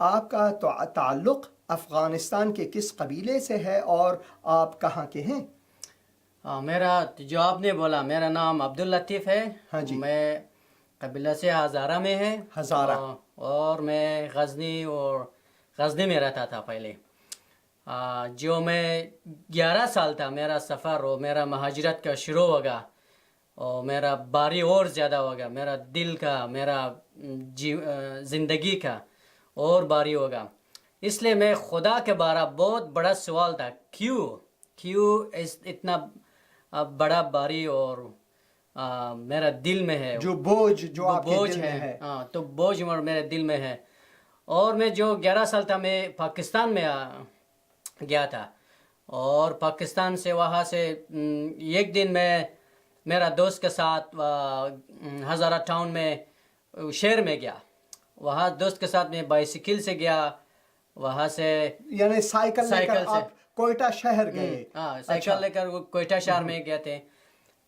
آپ کا تعلق افغانستان کے کس قبیلے سے ہے اور آپ کہاں کے ہیں؟ میرا جو آپ نے بولا میرا نام عبداللطیف ہے. ہاں جی. میں قبیلہ سے ہزارہ میں ہے. ہزارہ. اور میں غزنی میں رہتا تھا پہلے. جو میں 11 سال تھا میرا سفر اور میرا مہاجرت کا شروع ہوگا اور میرا باری اور زیادہ ہوگا. میرا دل کا میرا زندگی کا اور باری ہوگا. اس لیے میں خدا کے بارے بہت بڑا سوال تھا کیوں اتنا بڑا باری اور میرا دل میں ہے جو بوجھ جو آپ کے بوجھ دل میں ہے. ہاں تو بوجھ میرے دل میں ہے. اور میں جو 11 سال تھا میں پاکستان میں گیا تھا اور پاکستان سے وہاں سے ایک دن میں میرا دوست کے ساتھ ہزارہ ٹاؤن میں شہر میں گیا. وہاں دوست کے ساتھ میں بائسیکل سے گیا. وہاں سے یعنی سائیکل لے کر آپ کوئٹہ شہر گئے؟ ہاں سائیکل لے کر کوئٹہ شہر میں گئے تھے.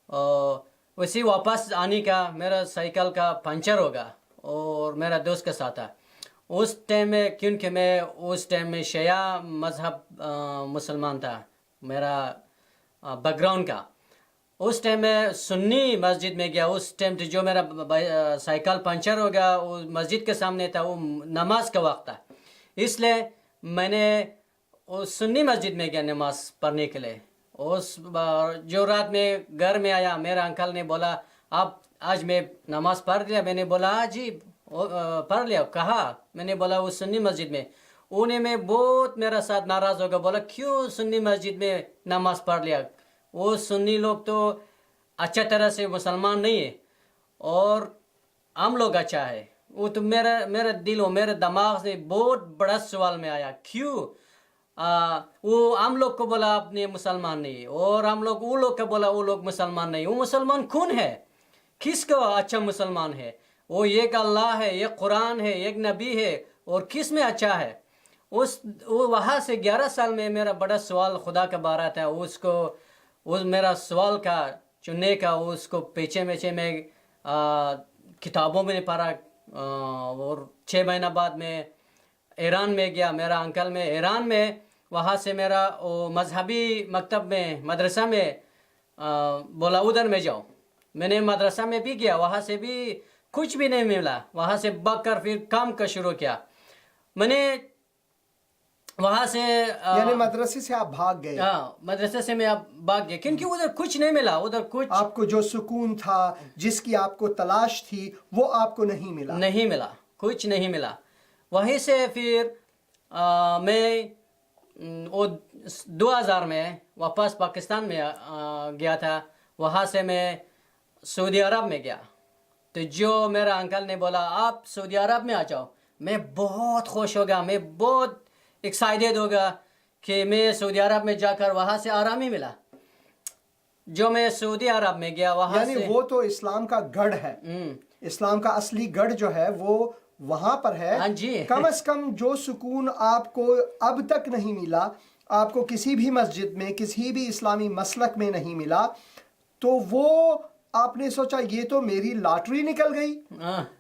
اور اسی واپس آنے کا میرا سائیکل کا پنچر ہوگا اور میرا دوست کے ساتھ تھا. اس ٹائم میں کیونکہ میں اس ٹائم میں شیعہ مذہب مسلمان تھا میرا بیک گراؤنڈ کا. اس ٹائم میں سنی مسجد میں گیا. اس ٹائم جو میرا سائیکل پنچر ہوگا وہ مسجد کے سامنے تھا. وہ نماز کا وقت تھا اس لیے میں نے سنی مسجد میں گیا نماز پڑھنے کے لیے. اس جو رات میں گھر میں آیا میرا انکل نے بولا آپ آج میں نماز پڑھ لیا. میں نے بولا جی پڑھ لیا. کہا میں نے بولا وہ سنی مسجد میں. انہیں میں بہت میرا ساتھ ناراض ہوگا. بولا کیوں سنی مسجد میں نماز پڑھ لیا؟ وہ سنی لوگ تو اچھا طرح سے مسلمان نہیں ہے اور ہم لوگ اچھا ہے. وہ تو میرا دل و میرے دماغ سے بہت بڑا سوال میں آیا کیوں وہ ہم لوگ کو بولا آپ نے مسلمان نہیں اور ہم لوگ وہ لوگ کو بولا وہ لوگ مسلمان نہیں. وہ مسلمان کون ہے؟ کس کو اچھا مسلمان ہے؟ وہ ایک اللہ ہے، ایک قرآن ہے، ایک نبی ہے اور کس میں اچھا ہے؟ وہاں سے 11 سال میں میرا بڑا سوال خدا کا بارہ تھا. میرا سوال کا چننے کا اس کو پیچھے میں کتابوں میں پڑھا. اور 6 مہینہ بعد میں ایران میں گیا. میرا انکل میں ایران میں وہاں سے میرا مذہبی مکتب میں مدرسہ میں بولا ادھر میں جاؤ. میں نے مدرسہ میں بھی گیا. وہاں سے بھی کچھ بھی نہیں ملا. وہاں سے بھاگ کر پھر کام کا شروع کیا. میں نے وہاں سے یعنی مدرسے سے آپ بھاگ گئے؟ ہاں مدرسے سے میں بھاگ گیا کیونکہ ادھر کچھ نہیں ملا. ادھر کچھ آپ کو جو سکون تھا جس کی آپ کو تلاش تھی وہ آپ کو نہیں ملا. کچھ نہیں ملا. وہیں سے پھر میں 2000 میں واپس پاکستان میں گیا تھا. وہاں سے میں سعودی عرب میں گیا. تو جو میرا انکل نے بولا آپ سعودی عرب میں آ جاؤ. میں بہت خوش ہو گیا. میں بہت ایکسائٹیڈ ہوگا کہ میں سعودی عرب میں جا کر وہاں سے آرام ہی ملا. جو میں سعودی عرب میں گیا وہاں یعنی سے وہ تو اسلام کا گڑھ ہے. اسلام کا اصلی گڑھ جو ہے وہ وہاں پر ہے. ہاں جی. کم از کم جو سکون آپ کو اب تک نہیں ملا، آپ کو کسی بھی مسجد میں کسی بھی اسلامی مسلک میں نہیں ملا، تو وہ آپ نے سوچا یہ تو میری لاٹری نکل گئی.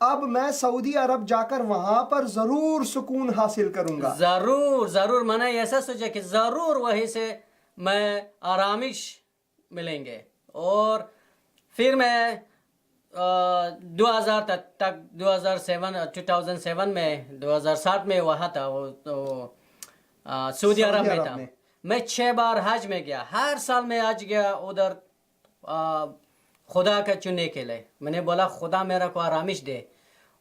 اب میں سعودی عرب جا کر وہاں پر ضرور سکون حاصل کروں گا. ضرور میں نے ایسا سوچا کہ ضرور وہیں سے میں آرامش ملیں گے. اور پھر میں 2000 تک 2007 میں 2007 میں وہاں تھا سعودی عرب میں تھا. میں 6 بار حج میں گیا. ہر سال میں حج گیا ادھر خدا کا چننے کے لیے. میں نے بولا خدا میرا کو آرامش دے.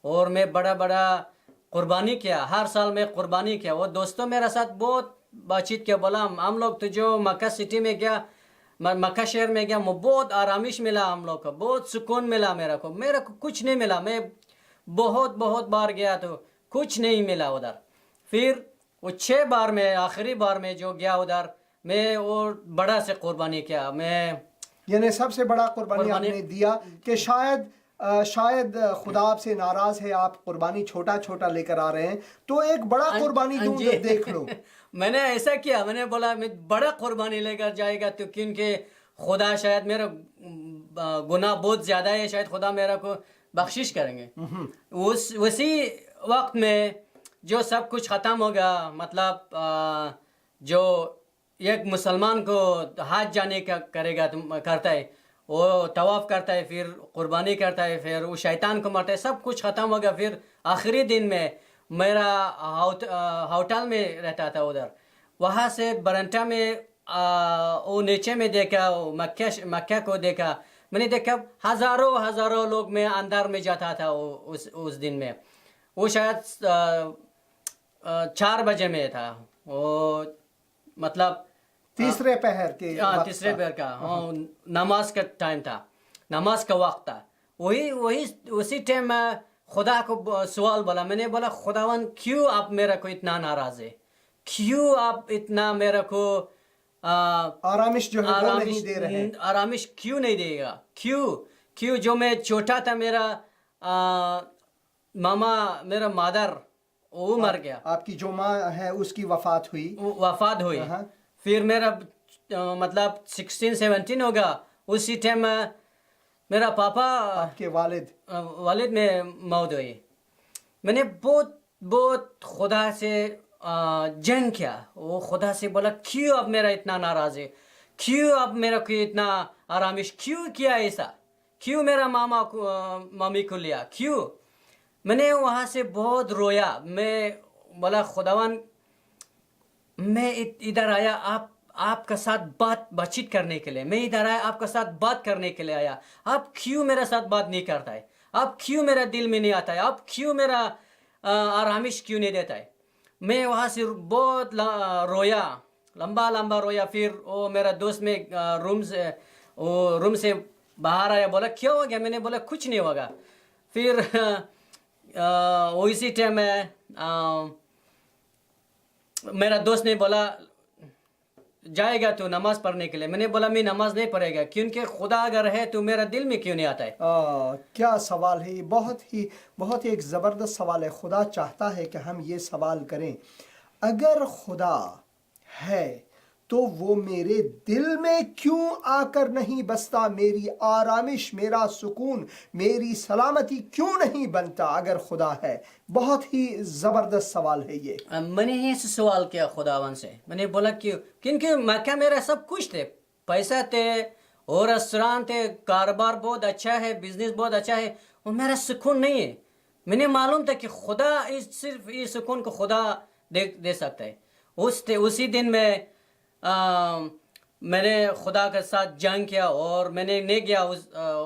اور میں بڑا قربانی کیا. ہر سال میں قربانی کیا. وہ دوستوں میرے ساتھ بہت بات چیت کیا. بولا ہم لوگ تو جو مکہ سٹی میں گیا مکہ شہر میں گیا بہت آرامش ملا. ہم لوگ کو بہت سکون ملا. میرا کو کچھ نہیں ملا. میں بہت بار گیا تو کچھ نہیں ملا ادھر. پھر وہ 6 بار میں آخری بار میں جو گیا ادھر میں اور بڑا سے قربانی کیا. میں یعنی سب سے بڑا قربانی آپ نے دیا کہ شاید خدا آپ سے ناراض ہے، آپ قربانی چھوٹا لے کر آ رہے ہیں تو ایک بڑا قربانی دوں دیکھ لو. میں نے ایسا کیا. میں نے بولا میں بڑا قربانی لے کر جائے گا تو کیونکہ خدا شاید میرا گناہ بہت زیادہ ہے، شاید خدا میرا کو بخشش کریں گے. اسی وقت میں جو سب کچھ ختم ہو گیا، مطلب جو ایک مسلمان کو حج جانے کا کرتا ہے، وہ طواف کرتا ہے، پھر قربانی کرتا ہے، پھر وہ شیطان کو مرتا ہے، سب کچھ ختم ہو گیا. پھر آخری دن میں میرا ہوٹل میں رہتا تھا ادھر، وہاں سے برنٹا میں وہ نیچے میں دیکھا، مکہ کو دیکھا. میں نے دیکھا ہزاروں لوگ میں اندر میں جاتا تھا اس دن میں. وہ شاید 4 بجے میں تھا، وہ مطلب تیسرے پہر کے تیسرے پہر کا نماز کا ٹائم تھا، نماز کا وقت تھا. اسی ٹائم میں خدا کو سوال بولا. میں نے بولا خداوند کیوں آپ میرے کو اتنا ناراض ہے، کیوں آپ اتنا میرے کو آرامش جو ہے وہ نہیں دے رہے ہیں، آرامش کیوں نہیں دے گا؟ کیوں جو میں چھوٹا تھا، میرا ماما، میرا مادر وہ مر گیا، آپ کی جو ماں ہے اس کی وفات ہوئی. پھر میرا مطلب 16-17 ہوگا، اسی ٹائم میرا پاپا، آپ کے والد میں موت ہوئی. میں نے بہت خدا سے جنگ کیا. وہ خدا سے بولا کیوں اب میرا اتنا ناراض ہے، کیوں اب میرا کو اتنا آرامش کیوں کیا ایسا، کیوں میرا مامی کو لیا، کیوں؟ میں نے وہاں سے بہت رویا. میں بولا خداوند میں ادھر آیا آپ کا ساتھ بات چیت کرنے کے لیے، میں ادھر آیا آپ کا ساتھ بات کرنے کے لیے آیا. آپ کیوں میرا ساتھ بات نہیں کرتا ہے؟ آپ کیوں میرا دل میں نہیں آتا ہے؟ آپ کیوں میرا آرامش کیوں نہیں دیتا ہے؟ میں وہاں سے بہت رویا، لمبا رویا. پھر وہ میرا دوست میں روم سے باہر آیا، بولا کیا ہو گیا؟ میں نے بولا کچھ نہیں ہوگا. پھر اسی ٹائم میں میرا دوست نے بولا جائے گا تو نماز پڑھنے کے لیے. میں نے بولا میں نماز نہیں پڑھے گا، کیونکہ خدا اگر ہے تو میرا دل میں کیوں نہیں آتا ہے؟ کیا سوال ہے یہ، بہت ہی ایک زبردست سوال ہے. خدا چاہتا ہے کہ ہم یہ سوال کریں، اگر خدا ہے تو وہ میرے دل میں کیوں آ کر نہیں بستا؟ میری آرامش، میرا سکون، میری سلامتی کیوں نہیں بنتا اگر خدا ہے؟ بہت ہی زبردست سوال ہے یہ. میں نے یہ سوال کیا خداوند سے. میں نے بولا کیونکہ مکہ میرا سب کچھ تھے، پیسہ تھے اور ریسٹوران تھے، کاروبار بہت اچھا ہے، بزنس بہت اچھا ہے، اور میرا سکون نہیں ہے. میں نے معلوم تھا کہ خدا صرف اس سکون کو خدا دے سکتا ہے. اسی دن میں نے خدا کے ساتھ جنگ کیا، اور میں نے نہیں گیا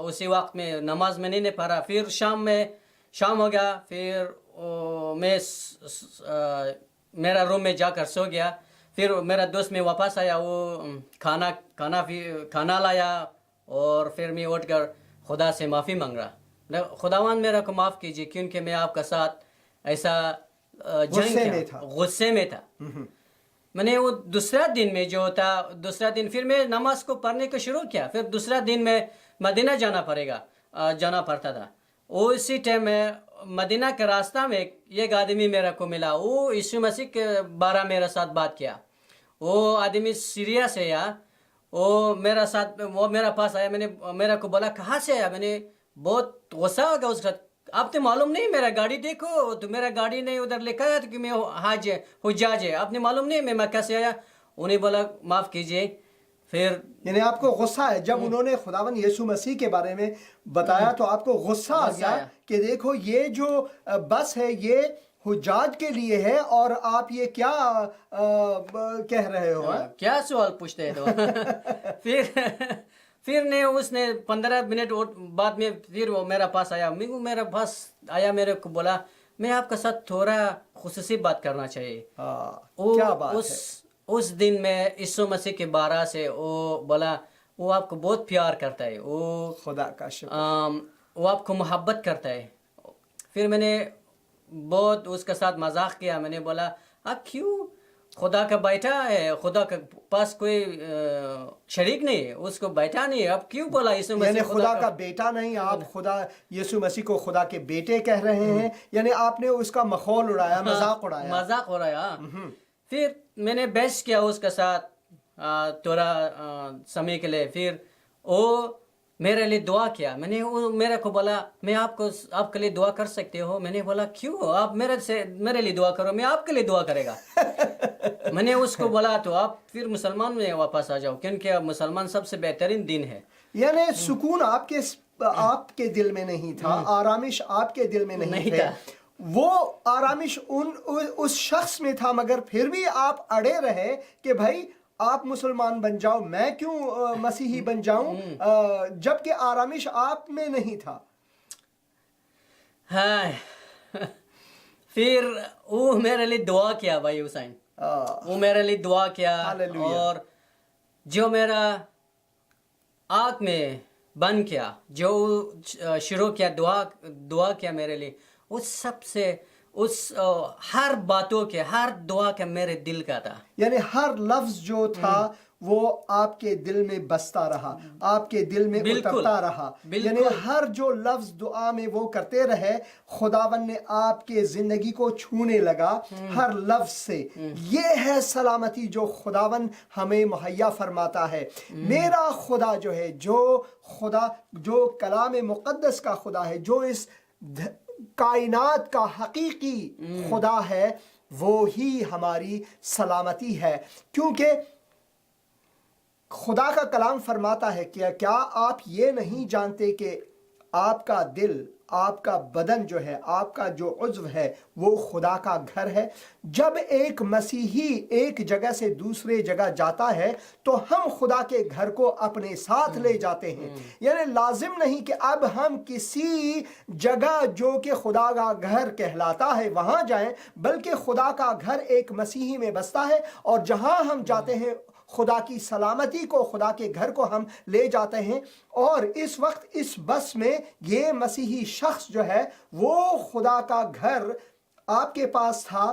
اسی وقت میں نماز میں نہیں پڑھا. پھر شام ہو گیا، پھر میں میرا روم میں جا کر سو گیا. پھر میرا دوست میں واپس آیا، وہ کھانا لایا، اور پھر میں اٹھ کر خدا سے معافی مانگ رہا. خداوند میرا کو معاف کیجیے، کیونکہ میں آپ کا ساتھ ایسا جنگ کیا، غصے میں تھا. میں نے وہ دوسرا دن پھر میں نماز کو پڑھنے کو شروع کیا. پھر دوسرا دن میں مدینہ جانا پڑتا تھا. اسی ٹائم میں مدینہ کے راستہ میں ایک آدمی میرا کو ملا. وہ یسوع مسیح کے بارے میرے ساتھ بات کیا. وہ آدمی سیریا سے آیا، وہ میرا پاس آیا. میں نے میرا کو بولا کہاں سے آیا؟ میں نے بہت غصہ ہو گیا اس کا. آپ نے معلوم نہیں میرا گاڑی دیکھو تو میرا گاڑی نہیں ادھر لکھا ہے کہ میں حجاج ہے. آپ نے معلوم نہیں میں مکہ سے آیا. انہیں بولا معاف کیجیے. پھر یعنی آپ کو غصہ ہے جب انہوں نے خداوند یسوع مسیح کے بارے میں بتایا تو آپ کو غصہ آ گیا کہ دیکھو یہ جو بس ہے یہ حجاج کے لیے ہے، اور آپ یہ کیا کہہ رہے ہو؟ کیا سوال پوچھتے ہیں تو پھر اس نے 15 منٹ بعد میں پھر وہ میرا پاس آیا. میرے کو بولا میں آپ کے ساتھ تھوڑا خصوصی بات کرنا چاہیے. کیا بات ہے؟ اس دن میں یسوع مسیح کے بارے سے وہ بولا وہ آپ کو بہت پیار کرتا ہے، وہ خدا کا شکر، وہ آپ کو محبت کرتا ہے. پھر میں نے بہت اس کے ساتھ مذاق کیا. میں نے بولا آپ کیوں؟ خدا کا بیٹا ہے، خدا کے پاس کوئی شریک نہیں ہے، اس کو بیٹا نہیں ہے، آپ کیوں بولا یسوع مسیح؟ یعنی خدا کا بیٹا نہیں، آپ خدا یسوع مسیح کو خدا کے بیٹے کہہ رہے ہیں. یعنی آپ نے اس کا مخول اڑایا، مذاق اڑایا. پھر میں نے بحث کیا اس کے ساتھ تھوڑا سمے کے لیے. پھر وہ میرے لیے دعا کیا. میں نے وہ میرے کو بولا میں آپ کے لیے دعا کر سکتے ہو. میں نے بولا کیوں آپ میرے لیے دعا کرو, میں آپ کے لیے دعا کرے گا. میں نے اس کو بولا تو آپ پھر مسلمان میں واپس آ جاؤ, کیونکہ مسلمان سب سے بہترین دین ہے. یعنی سکون آپ کے دل میں نہیں تھا, آرامش آپ کے دل میں نہیں تھے, وہ آرامش اس شخص میں تھا, مگر پھر بھی آپ اڑے رہے کہ بھائی آپ مسلمان بن جاؤ, میں کیوں مسیحی بن جاؤں, جبکہ آرامش آپ میں نہیں تھا. ہاں پھر وہ میرے لیے دعا کیا بھائی حسین, وہ میرے لیے دعا کیا, اور جو میرا آنکھ میں بند کیا, جو شروع کیا دعا کیا میرے لیے, اس سب سے ہر باتوں کے ہر دعا کے میرے دل کا تھا. یعنی ہر لفظ جو تھا وہ آپ کے دل میں بستا رہا, آپ کے دل میں اترتا رہا. یعنی ہر جو لفظ دعا میں وہ کرتے رہے, خداوند نے آپ کے زندگی کو چھونے لگا ہر لفظ سے. یہ ہے سلامتی جو خداوند ہمیں مہیا فرماتا ہے. میرا خدا جو ہے, جو کلام مقدس کا خدا ہے, جو اس کائنات کا حقیقی خدا ہے, وہی ہماری سلامتی ہے. کیونکہ خدا کا کلام فرماتا ہے کہ کیا آپ یہ نہیں جانتے کہ آپ کا دل, آپ کا بدن جو ہے, آپ کا جو عضو ہے, وہ خدا کا گھر ہے. جب ایک مسیحی ایک جگہ سے دوسرے جگہ جاتا ہے تو ہم خدا کے گھر کو اپنے ساتھ لے جاتے ہیں. یعنی لازم نہیں کہ اب ہم کسی جگہ جو کہ خدا کا گھر کہلاتا ہے وہاں جائیں, بلکہ خدا کا گھر ایک مسیحی میں بستا ہے, اور جہاں ہم جاتے ہیں خدا کی سلامتی کو, خدا کے گھر کو ہم لے جاتے ہیں. اور اس وقت اس بس میں یہ مسیحی شخص جو ہے وہ خدا کا گھر آپ کے پاس تھا,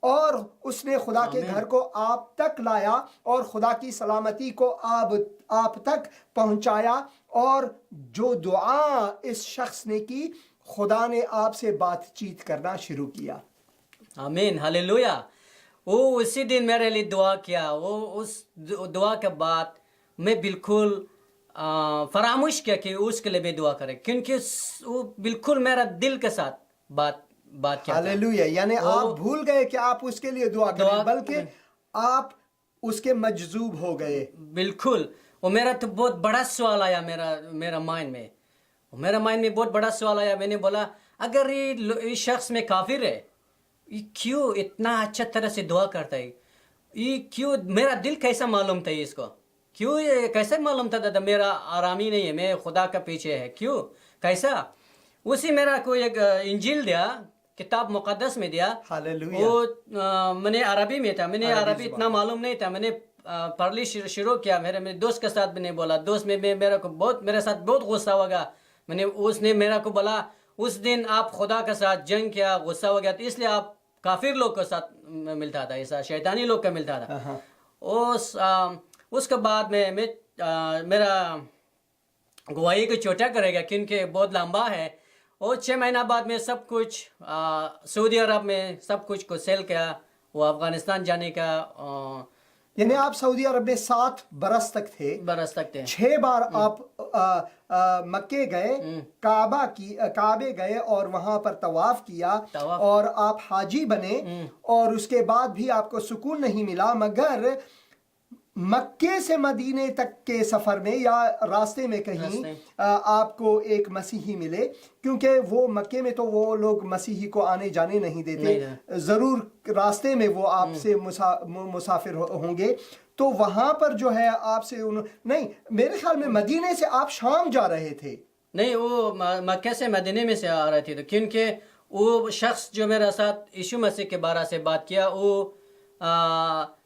اور اس نے خدا کے گھر کو آپ تک لایا, اور خدا کی سلامتی کو آپ تک پہنچایا. اور جو دعا اس شخص نے کی, خدا نے آپ سے بات چیت کرنا شروع کیا. آمین, ہاللویا. وہ اسی دن میرے لیے دعا کیا. وہ اس دعا کے بعد میں بالکل فراموش کیا کہ اس کے لیے بھی دعا کرے, کیونکہ وہ بالکل میرا دل کے ساتھ بات کیا. ہاللویا. یعنی آپ بھول گئے کہ آپ اس کے لیے دعا کریں, بلکہ آپ اس کے مجذوب ہو گئے. بالکل. وہ میرا تو بہت بڑا سوال آیا میرا مائنڈ میں. میرا مائنڈ میں بہت بڑا سوال آیا. میں نے بولا اگر یہ شخص میں کافر ہے, یہ کیوں اتنا اچھا طرح سے دعا کرتا ہے, یہ کیوں, میرا دل کیسا معلوم تھا اس کو, کیوں یہ کیسے معلوم تھا میرا آرامی نہیں ہے, میں خدا کا پیچھے ہے, کیوں کیسا. اسی میرا کوئی ایک انجیل دیا, کتاب مقدس میں دیا. وہ میں نے عربی میں تھا, میں نے عربی اتنا معلوم نہیں تھا. میں نے پڑھلی شروع کیا. میرے دوست کے ساتھ میں نے بولا, دوست میں میرے ساتھ بہت غصہ ہو گیا. اس نے میرا کو بولا اس دن آپ خدا کے ساتھ جنگ کیا, غصہ ہو گیا, تو اس لیے آپ کافر لوگ کے ساتھ ملتا تھا, ایسا شیطانی لوگ کا ملتا تھا. اس کے بعد میں میرا گواہی کو چھوٹا کرے گا کیونکہ بہت لمبا ہے. اور 6 مہینہ بعد میں سب کچھ سعودی عرب میں سب کچھ کو سیل کیا, وہ افغانستان جانے کا. یعنی آپ سعودی عرب میں 7 برس تک تھے. 6 بار آپ مکے گئے, کعبے گئے اور وہاں پر طواف کیا, اور آپ حاجی بنے, اور اس کے بعد بھی آپ کو سکون نہیں ملا. مگر مکے سے مدینے تک کے سفر میں یا راستے میں کہیں آپ کو ایک مسیحی ملے, کیونکہ وہ مکے میں تو وہ لوگ مسیحی کو آنے جانے نہیں دیتے, ضرور راستے میں وہ آپ سے مسافر ہوں گے. تو وہاں پر جو ہے آپ سے نہیں, میرے خیال میں مدینے سے آپ شام جا رہے تھے. نہیں, وہ مکے سے مدینے میں سے آ رہے تھے, کیونکہ وہ شخص جو میرے ساتھ یشوع مسیح کے بارے سے بات کیا, وہ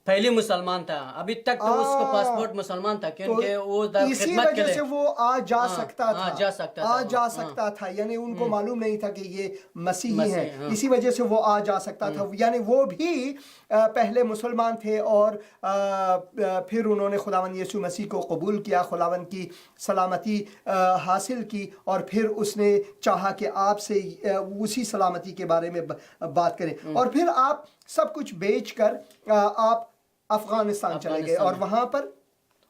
پہلی مسلمان تھا. ابھی تک تو اس کو پاسپورٹ مسلمان تھا, کیونکہ وہ اسی وجہ سے وہ آ جا سکتا تھا. یعنی ان کو معلوم نہیں تھا کہ یہ مسیحی ہیں, اسی وجہ سے وہ آ جا سکتا تھا. یعنی وہ بھی پہلے مسلمان تھے, اور پھر انہوں نے خداوند یسوع مسیح کو قبول کیا, خداوند کی سلامتی حاصل کی, اور پھر اس نے چاہا کہ آپ سے اسی سلامتی کے بارے میں بات کریں. اور پھر آپ سب کچھ بیچ کر آپ افغانستان چلے گئے, اور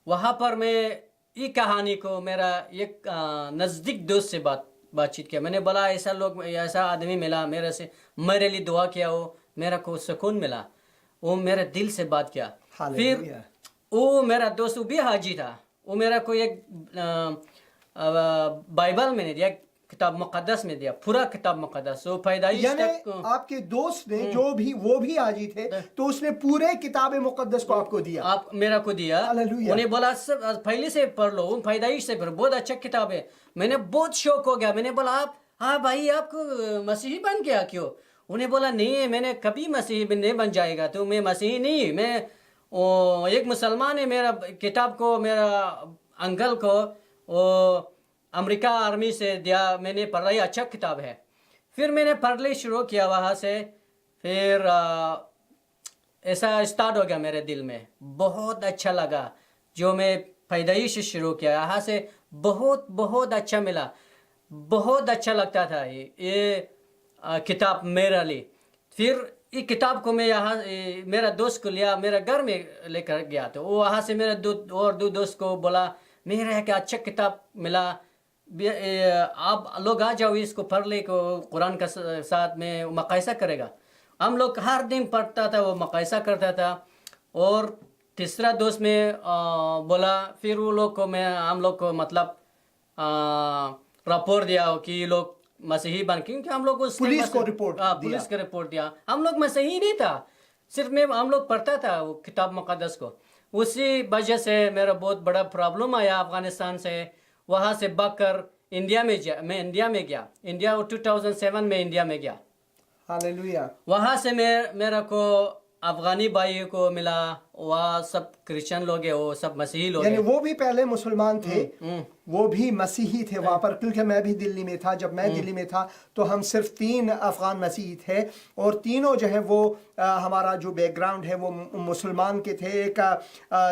وہاں پر میں یہ کہانی کو میرا ایک نزدیک دوست سے بات چیت کیا. میں نے بولا ایسا آدمی ملا میرے لیے دعا کیا, وہ میرا کو سکون ملا, وہ میرے دل سے بات کیا. پھر وہ میرا دوست وہ بھی حاجی تھا, وہ میرا کو ایک بائبل میں نے دیا, کتاب مقدس میں دیا, پورا کتاب مقدس. وہ پیدائش یعنی تک آپ کے دوست نے وہ بھی حاجی تھے تو اس نے پورے کتاب مقدس کو آپ کو دیا, آپ میرا کو دیا. انہیں بولا پہلے سے پڑھ لو, پیدائش سے پڑھ, بہت اچھا کتاب ہے. میں نے بہت شوق ہو گیا, میں نے بولا آپ ہاں بھائی آپ کو مسیحی بن گیا کیوں؟ انہیں بولا نہیں میں نے کبھی مسیحی نہیں بن جائے گا, تو میں مسیحی نہیں, میں ایک مسلمان ہے. میرا کتاب کو میرا انکل کو امریکہ آرمی سے دیا, میں نے پڑھا, یہ اچھا کتاب ہے. پھر میں نے پڑھنے شروع کیا وہاں سے. پھر ایسا اسٹارٹ ہو گیا میرے دل میں, بہت اچھا لگا. جو میں پیدائش شروع کیا یہاں سے بہت اچھا ملا, بہت اچھا لگتا تھا یہ کتاب میرے لیے. پھر یہ کتاب کو میں یہاں میرا دوست کو لیا, میرا گھر میں لے کر گیا, تو وہ وہاں سے میرے دو دوست کو بولا میرا کہ اچھا کتاب ملا, آپ لوگ آ جاؤ اس کو پڑھ لے, کو قرآن کا ساتھ میں مقایسہ کرے گا. ہم لوگ ہر دن پڑھتا تھا, وہ مقایسہ کرتا تھا. اور تیسرا دوست میں بولا, پھر وہ لوگ کو ہم لوگ کو مطلب رپورٹ دیا کہ یہ لوگ مسیحی بن, کیونکہ ہم لوگ پولیس کو رپورٹ دیا. ہم لوگ مسیحی نہیں تھا, صرف ہم لوگ پڑھتا تھا وہ کتاب مقدس کو. اسی وجہ سے میرا بہت بڑا پرابلم آیا افغانستان سے. وہاں سے بھاگ کر انڈیا میں گیا. انڈیا 2007 میں انڈیا میں گیا. ہاللویا. وہاں سے میرا کو افغانی بھائی کو ملا, وہاں سب کرسچن لوگ ہیں, وہ سب مسیحی لوگ ہیں. یعنی وہ بھی پہلے مسلمان تھے, وہ بھی مسیحی تھے وہاں پر, کیونکہ میں بھی دلی میں تھا. جب میں دلی میں تھا تو ہم صرف 3 افغان مسیحی تھے, اور تینوں جو ہیں وہ ہمارا جو بیک گراؤنڈ ہے وہ مسلمان کے تھے. ایک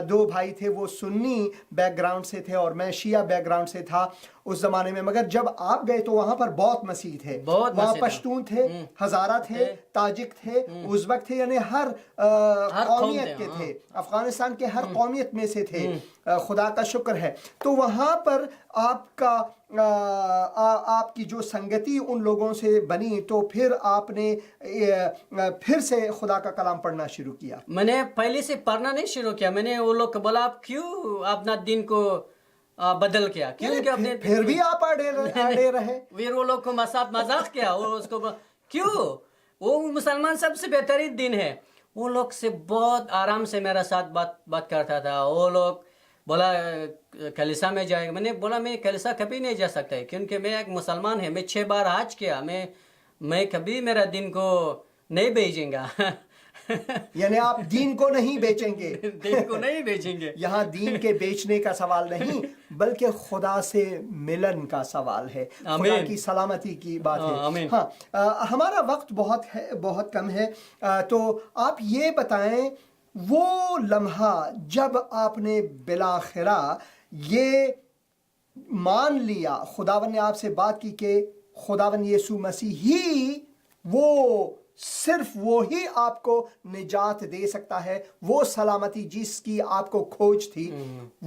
2 بھائی تھے وہ سنی بیک گراؤنڈ سے تھے, اور میں شیعہ بیک گراؤنڈ سے تھا اس زمانے میں. مگر جب آپ گئے تو وہاں پر بہت مسیحی تھے, وہاں پشتون تھے, ہزارہ تھے, تاجک تھے, ازبک تھے, یعنی ہر قومیت کے تھے, افغانستان کے ہر قومیت میں سے تھے. خدا کا شکر ہے. تو وہاں پر آپ کی جو سنگتی ان لوگوں سے بنی, تو پھر آپ نے پھر سے خدا کا کلام پڑھنا شروع کیا. میں نے پہلے سے پڑھنا نہیں شروع کیا. میں نے وہ لوگ کو بولا آپ کیوں اپنا دن کو بدل کیا, پھر بھی آپ اڑے رہے. پھر وہ لوگ کو مذاق کیا, وہ اس کو کیوں, وہ مسلمان سب سے بہترین دن ہے. وہ لوگ سے بہت آرام سے میرا ساتھ بات کرتا تھا. وہ لوگ بولا کلیسا میں جائے گا. میں نے بولا میں کلیسا کبھی نہیں جا سکتا ہے, کیونکہ میں ایک مسلمان ہے. میں 6 بار حج کیا, میں کبھی میرا دن کو نہیں بھیجیں گا. یعنی آپ دین کو نہیں بیچیں گے. دین کو نہیں بیچیں گے. یہاں دین کے بیچنے کا سوال نہیں, بلکہ خدا سے ملن کا سوال ہے, خدا کی سلامتی کی بات ہے. ہاں, ہمارا وقت بہت کم ہے, تو آپ یہ بتائیں وہ لمحہ جب آپ نے بالآخرہ یہ مان لیا, خداوند نے آپ سے بات کی کہ خداوند یسوع مسیح ہی صرف وہی آپ کو نجات دے سکتا ہے, وہ سلامتی جس کی آپ کو کھوج تھی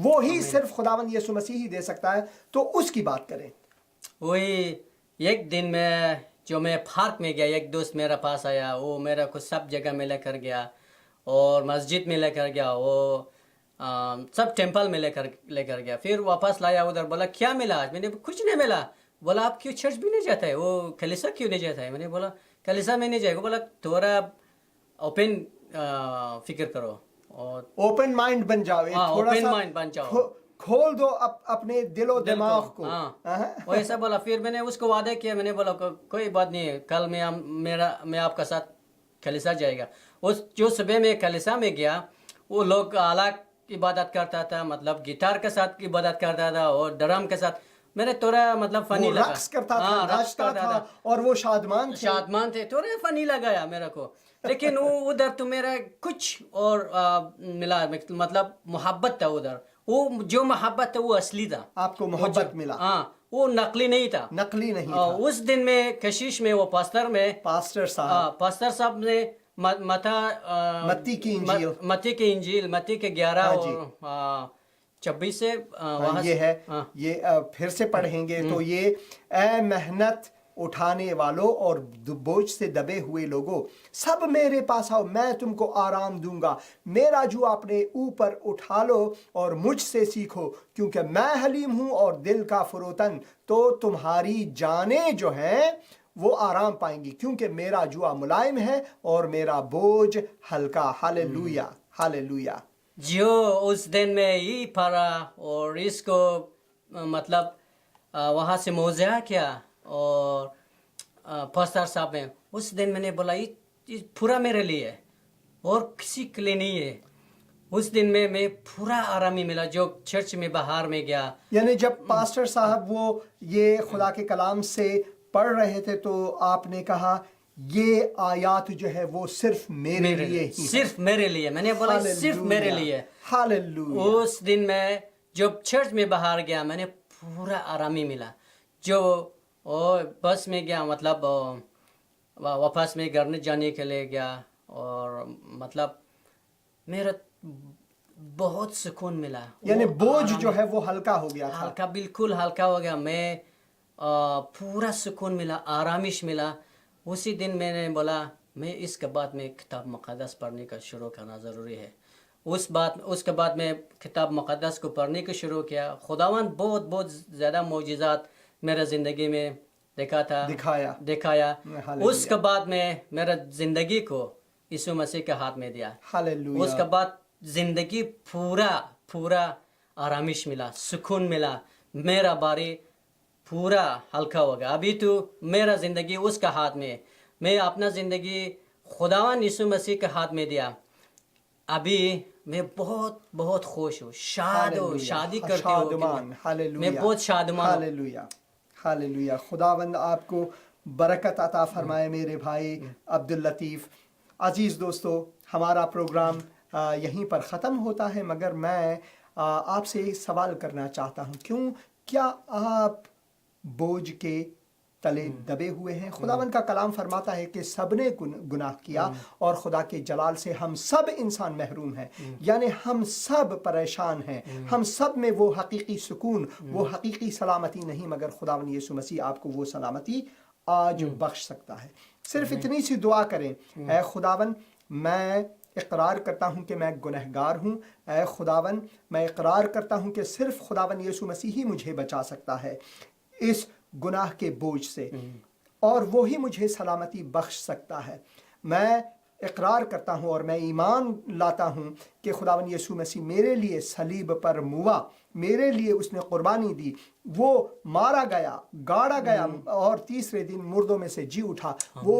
وہی صرف خداوند یسوع مسیح ہی دے سکتا ہے, تو اس کی بات کریں. وہی ایک دن میں جو میں پارک میں گیا, ایک دوست میرا پاس آیا, وہ میرا کو سب جگہ میں لے کر گیا, اور مسجد میں لے کر گیا, وہ سب ٹیمپل میں لے کر گیا. پھر واپس لایا ادھر, بولا کیا ملا آج؟ میں نے کچھ نہیں ملا. بولا آپ کیوں چرچ بھی نہیں جاتا ہے, وہ کلیسا کیوں نہیں جاتا ہے؟ میں نے بولا کلیسا میں نہیں جائے گا. بولا تھوڑا اوپن فکر کرو, اور اوپن مائنڈ بن جاؤ, اوپن مائنڈ بن جاؤ, کھول دو اپنے دل و دماغ کو. وہ ایسا بولا. پھر میں نے اس کو وعدہ کیا, میں نے بولا کوئی بات نہیں, کل میں آپ کا ساتھ کلیسا جائے گا. جو صبح میں کلیسا میں گیا, وہ لوگ الگ عبادت کرتا تھا, مطلب گٹار کے ساتھ عبادت کرتا تھا, اور ڈرم کے ساتھ. میں نے تھوڑا مطلب فنی لگا, رقص کرتا تھا, ناچتا تھا, اور وہ شادمان تھے. تھوڑا فنی لگایا میرے کو. لیکن وہ ادھر تو میرا کچھ اور ملا, مطلب محبت تھا ادھر. وہ جو محبت تھا وہ اصلی تھا. آپ کو محبت ملا, وہ نقلی نہیں تھا. اس دن میں کشش میں وہ پاسٹر صاحب نے متی کی انجیل متی کے 11 26 سے وہاں یہ ہے ہاں یہ پھر سے پڑھیں گے تو یہ اے محنت اٹھانے والوں اور بوجھ سے دبے ہوئے لوگوں سب میرے پاس آؤ میں تم کو آرام دوں گا میرا جو اپنے اوپر اٹھا لو اور مجھ سے سیکھو کیونکہ میں حلیم ہوں اور دل کا فروتن تو تمہاری جانیں جو ہیں وہ آرام پائیں گی کیونکہ میرا جوا ملائم ہے اور میرا بوجھ ہلکا ہاللویہ ہاللویہ جو اس دن میں یہ پڑھا اور اس کو مطلب وہاں سے موضوع کیا اور پاستر صاحب نے اس دن میں نے بولا یہ پورا میرے لیے ہے اور کسی کے لیے نہیں ہے اس دن میں پورا آرامی ملا جو چرچ میں باہر میں گیا یعنی جب پاسٹر صاحب وہ یہ خدا کے کلام سے پڑھ رہے تھے تو آپ نے کہا یہ آیات جو ہے وہ صرف میرے لیے ہی صرف میرے لیے میں نے بولا صرف میرے لیے ہاللویہ اس دن میں جب چرچ میں باہر گیا میں نے پورا آرامی ملا جو بس میں گیا مطلب واپس میں گھر جانے کے لیے گیا اور مطلب میرا بہت سکون ملا یعنی بوجھ جو ہے وہ ہلکا ہو گیا تھا ہلکا بالکل ہلکا ہو گیا میں پورا سکون ملا آرامش ملا اسی دن میں نے بولا میں اس کے بعد میں کتاب مقدس پڑھنے کا شروع کرنا ضروری ہے اس کے بعد میں کتاب مقدس کو پڑھنے کو شروع کیا خداوند بہت زیادہ معجزات میرے زندگی میں دکھایا اس کے بعد میں میرا زندگی کو یسوع مسیح کے ہاتھ میں دیا اس کے بعد زندگی پورا آرامش ملا سکون ملا میرا باری پورا ہلکا ہو گیا ابھی تو میرا زندگی اس کا ہاتھ میں میں اپنا زندگی خداوند یسوع مسیح کے ہاتھ میں دیا ابھی میں بہت خوش ہوں شادی کرتی ہوں میں بہت شادمان ہوں ہاللویہ خداوند آپ کو برکت عطا فرمائے میرے بھائی عبداللطیف عزیز دوستو ہمارا پروگرام یہیں پر ختم ہوتا ہے مگر میں آپ سے سوال کرنا چاہتا ہوں کیا آپ بوجھ کے تلے دبے ہوئے ہیں خداوند کا کلام فرماتا ہے کہ سب نے گناہ کیا اور خدا کے جلال سے ہم سب انسان محروم ہیں یعنی ہم سب پریشان ہیں ہم سب میں وہ حقیقی سکون وہ حقیقی سلامتی نہیں مگر خداوند یسوع مسیح آپ کو وہ سلامتی آج بخش سکتا ہے صرف اتنی سی دعا کریں اے خداوند میں اقرار کرتا ہوں کہ میں گنہگار ہوں اے خداوند میں اقرار کرتا ہوں کہ صرف خداوند یسوع مسیح ہی مجھے بچا سکتا ہے اس گناہ کے بوجھ سے اور وہی مجھے سلامتی بخش سکتا ہے میں اقرار کرتا ہوں اور میں ایمان لاتا ہوں کہ خداوند یسوع مسیح میرے لیے صلیب پر موا میرے لیے اس نے قربانی دی وہ مارا گیا گاڑا گیا اور تیسرے دن مردوں میں سے جی اٹھا وہ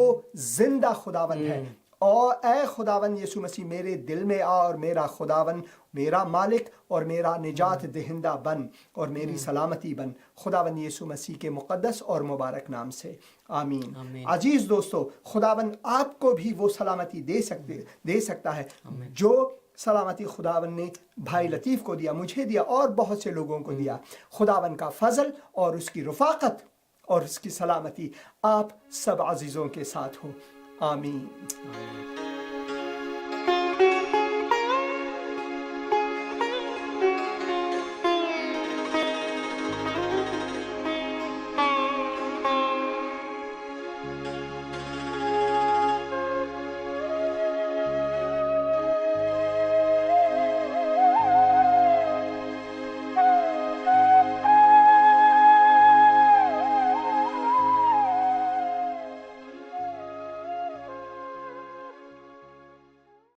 زندہ خداوند ہے اور اے خداوند یسوع مسیح میرے دل میں آ اور میرا خداوند میرا مالک اور میرا نجات دہندہ بن اور میری سلامتی بن خداوند یسوع مسیح کے مقدس اور مبارک نام سے آمین عزیز دوستو خداوند آپ کو بھی وہ سلامتی دے سکتا ہے جو سلامتی خداوند نے بھائی لطیف کو دیا مجھے دیا اور بہت سے لوگوں کو دیا خداوند کا فضل اور اس کی رفاقت اور اس کی سلامتی آپ سب عزیزوں کے ساتھ ہو آمین